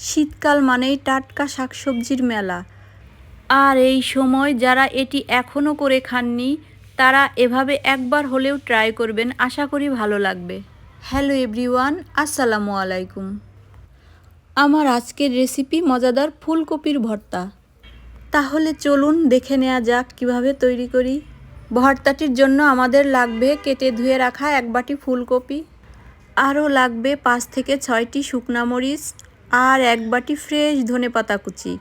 শীতকাল মানেই টাটকা শাকসবজির মেলা। আর এই সময় যারা এটি এখনও করে খাননি তারা এভাবে একবার হলেও ট্রাই করবেন, আশা করি ভালো লাগবে। হ্যালো এভরিওয়ান, আসসালামু আলাইকুম। আমার আজকের রেসিপি মজাদার ফুলকপির ভর্তা। তাহলে চলুন দেখে নেওয়া যাক কিভাবে তৈরি করি। ভর্তাটির জন্য আমাদের লাগবে কেটে ধুয়ে রাখা 1 বাটি ফুলকপি, আরও লাগবে 5 থেকে 6টি শুকনা মরিচ, আর 1 বাটি ফ্রেশ ধনেপাতা কুচি,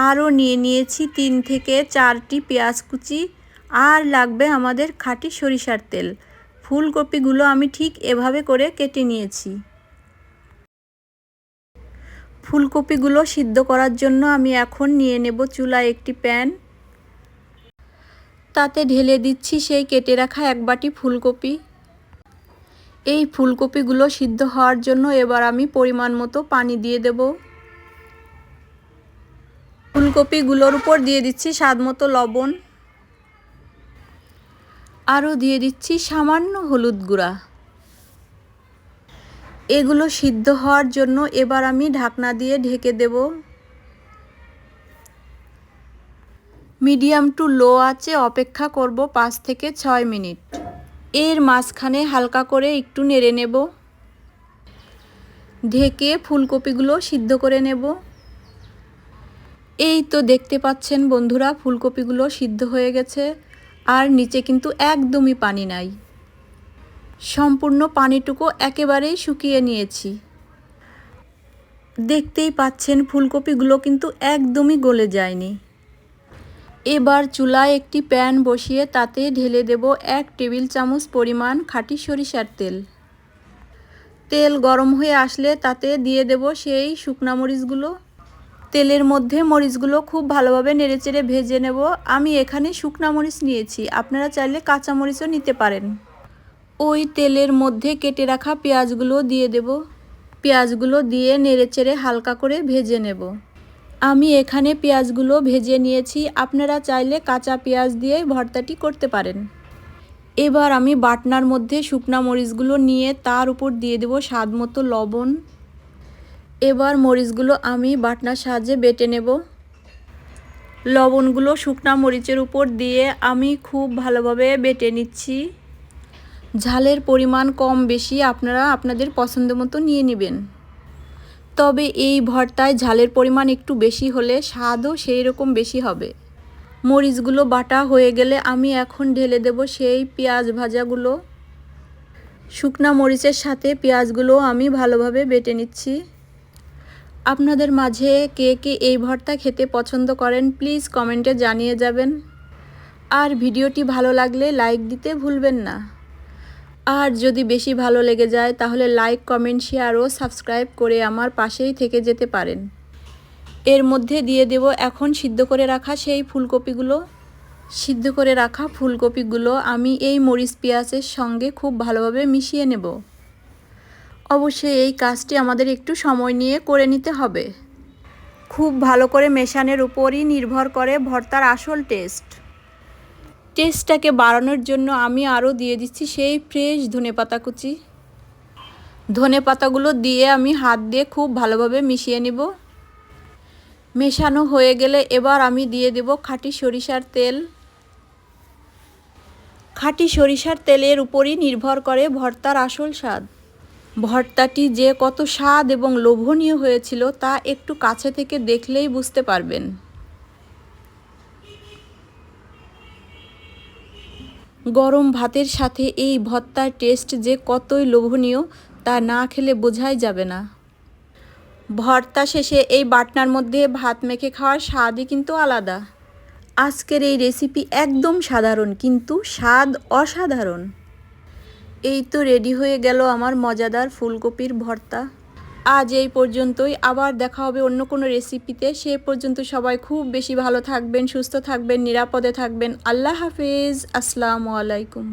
আরও নিয়েছি 3 থেকে 4টি পেঁয়াজ কুচি, আর লাগবে আমাদের খাঁটি সরিষার তেল। ফুলকপিগুলো আমি ঠিক এভাবে করে কেটে নিয়েছি। ফুলকপিগুলো সিদ্ধ করার জন্য আমি এখন নিয়ে নেব চুলায় একটি প্যান। তাতে ঢেলে দিচ্ছি সেই কেটে রাখা 1 বাটি ফুলকপি। এই ফুলকপিগুলো সিদ্ধ হওয়ার জন্য এবার আমি পরিমাণ মতো পানি দিয়ে দেব। ফুলকপিগুলোর উপর দিয়ে দিচ্ছি স্বাদ মতো লবণ, আরও দিয়ে দিচ্ছি সামান্য হলুদ গুঁড়া। এগুলো সিদ্ধ হওয়ার জন্য এবার আমি ঢাকনা দিয়ে ঢেকে দেব। মিডিয়াম টু লো আঁচে অপেক্ষা করব 5 থেকে 6 মিনিট। এর মাঝখানে হালকা করে একটু নেড়ে নেব। ঢেকে ফুলকপিগুলো সিদ্ধ করে নেব। এই তো দেখতে পাচ্ছেন বন্ধুরা, ফুলকপিগুলো সিদ্ধ হয়ে গেছে, আর নিচে কিন্তু একদমই পানি নাই। সম্পূর্ণ পানিটুকু একেবারেই শুকিয়ে নিয়েছি। দেখতেই পাচ্ছেন ফুলকপিগুলো কিন্তু একদমই গলে যায়নি। এবার চুলায় একটি প্যান বসিয়ে তাতে ঢেলে দেব 1 টেবিল চামচ পরিমাণ খাঁটি সরিষার তেল। তেল গরম হয়ে আসলে তাতে দিয়ে দেব সেই শুকনা মরিচগুলো। তেলের মধ্যে মরিচগুলো খুব ভালোভাবে নেড়েচেড়ে ভেজে নেব। আমি এখানে শুকনা মরিচ নিয়েছি, আপনারা চাইলে কাঁচা মরিচও নিতে পারেন। ওই তেলের মধ্যে কেটে রাখা পেঁয়াজগুলো দিয়ে দেব। পেঁয়াজগুলো দিয়ে নেড়েচেড়ে হালকা করে ভেজে নেব। আমি এখানে পেঁয়াজগুলো ভেজে নিয়েছি, আপনারা চাইলে কাঁচা পেঁয়াজ দিয়ে ভর্তাটি করতে পারেন। এবার আমি বাটনার মধ্যে শুকনা মরিচগুলো নিয়ে তার উপর দিয়ে দেব স্বাদ মতো লবণ। এবার মরিচগুলো আমি বাটনার সাহায্যে বেটে নেব। লবণগুলো শুকনা মরিচের উপর দিয়ে আমি খুব ভালোভাবে বেটে নিচ্ছি। ঝালের পরিমাণ কম বেশি আপনারা আপনাদের পছন্দ মতো নিয়ে নেবেন। তবে এই ভর্তায় ঝালের পরিমাণ একটু বেশি হলে স্বাদও সেই রকম বেশি হবে। মরিচগুলো বাটা হয়ে গেলে আমি এখন ঢেলে দেব সেই পেঁয়াজ ভাজাগুলো। শুকনা মরিচের সাথে পেঁয়াজগুলো আমি ভালোভাবে বেটে নিচ্ছি। আপনাদের মাঝে কে কে এই ভর্তা খেতে পছন্দ করেন প্লিজ কমেন্টে জানিয়ে যাবেন। আর ভিডিওটি ভালো লাগলে লাইক দিতে ভুলবেন না। আর যদি বেশি ভালো লেগে যায় তাহলে লাইক, কমেন্ট, শেয়ার ও সাবস্ক্রাইব করে আমার পাশেই থেকে যেতে পারেন। এর মধ্যে দিয়ে দেব এখন সিদ্ধ করে রাখা সেই ফুলকপিগুলো। সিদ্ধ করে রাখা ফুলকপিগুলো আমি এই মরিচ পেঁয়াজের সঙ্গে খুব ভালোভাবে মিশিয়ে নেব। অবশ্যই এই কাজটি আমাদের একটু সময় নিয়ে করে নিতে হবে। খুব ভালো করে মেশানোর উপরই নির্ভর করে ভর্তার আসল টেস্টটাকে বাড়ানোর জন্য আমি আরও দিয়ে দিচ্ছি সেই ফ্রেশ ধনেপাতা কুচি। ধনেপাতাগুলো দিয়ে আমি হাত দিয়ে খুব ভালোভাবে মিশিয়ে নেব। মেশানো হয়ে গেলে এবার আমি দিয়ে দেব খাঁটি সরিষার তেল। খাঁটি সরিষার তেলের উপরই নির্ভর করে ভর্তার আসল স্বাদ। ভর্তাটি যে কত স্বাদ এবং লোভনীয় হয়েছিল তা একটু কাছে থেকে দেখলেই বুঝতে পারবেন। গরম ভাতের সাথে এই ভর্তার টেস্ট যে কতই লোভনীয় তা না খেলে বোঝাই যাবে না। ভর্তা শেষে এই বাটনার মধ্যে ভাত মেখে খাওয়ার স্বাদই কিন্তু আলাদা। আজকের এই রেসিপি একদম সাধারণ কিন্তু স্বাদ অসাধারণ। এই তো রেডি হয়ে গেল আমার মজাদার ফুলকপির ভর্তা। আজ এই পর্যন্তই, আবার দেখা হবে অন্য কোনো রেসিপিতে। সে পর্যন্ত সবাই খুব বেশি ভালো থাকবেন, সুস্থ থাকবেন, নিরাপদে থাকবেন। আল্লাহ হাফেজ, আসসালামু আলাইকুম।